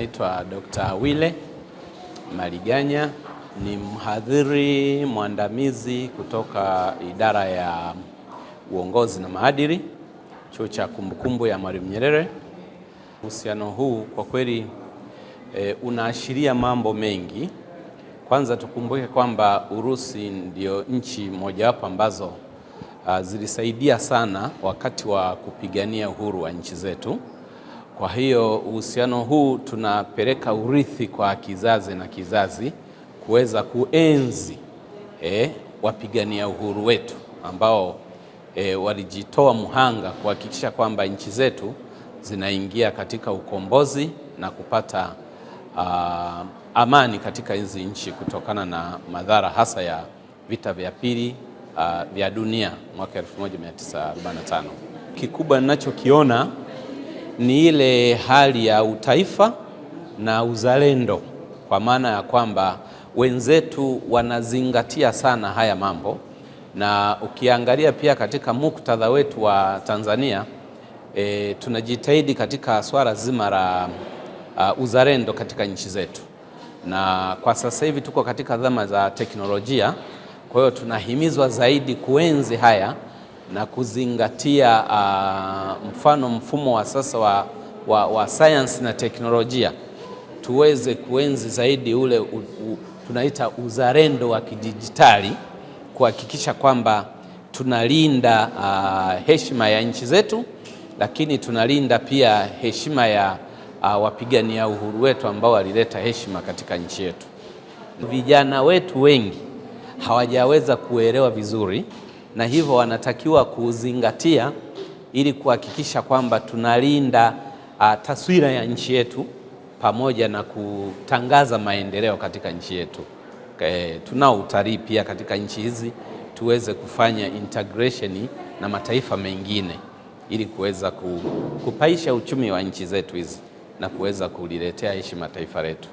Naitwa Dr. Wile Maliganya, ni mhadhiri mwandamizi kutoka idara ya uongozi na maadili, chuo cha kumbukumbu ya Mwalimu Nyerere. Uhusiano huu kwa kweli unaashiria mambo mengi. Kwanza tukumbuke kwamba Urusi ndio nchi mojawapo ambazo zilisaidia sana wakati wa kupigania uhuru wa nchi zetu. Kwa hiyo uhusiano huu tunapeleka urithi kwa kizazi na kizazi kuweza kuenzi wapigania uhuru wetu ambao walijitoa muhanga kuhakikisha kwamba nchi zetu zinaingia katika ukombozi na kupata amani katika hizi nchi kutokana na madhara hasa ya vita vya pili vya dunia mwaka 1945. Kikubwa ninachokiona ni ile hali ya utaifa na uzalendo, kwa maana ya kwamba wenzetu wanazingatia sana haya mambo, na ukiangalia pia katika muktadha wetu wa Tanzania tunajitahidi katika swala zima la uzalendo katika nchi zetu, na kwa sasa hivi tuko katika zama za teknolojia. Kwa hiyo tunahimizwa zaidi kuenzi haya na kuzingatia mfumo wa sasa wa science na teknolojia, tuweze kuenzi zaidi ule tunaita uzalendo wa kidijitali, kuhakikisha kwamba tunalinda heshima ya nchi zetu, lakini tunalinda pia heshima ya wapigania uhuru wetu ambao walileta heshima katika nchi yetu. Vijana wetu wengi hawajaweza kuelewa vizuri, na hivyo wanatakiwa kuzingatia ili kuhakikisha kwamba tunalinda taswira ya nchi yetu pamoja na kutangaza maendeleo katika nchi yetu. Tunao utalii pia katika nchi hizi, tuweze kufanya integration na mataifa mengine ili kuweza kupaisha uchumi wa nchi zetu hizi na kuweza kuliletea heshima taifa letu.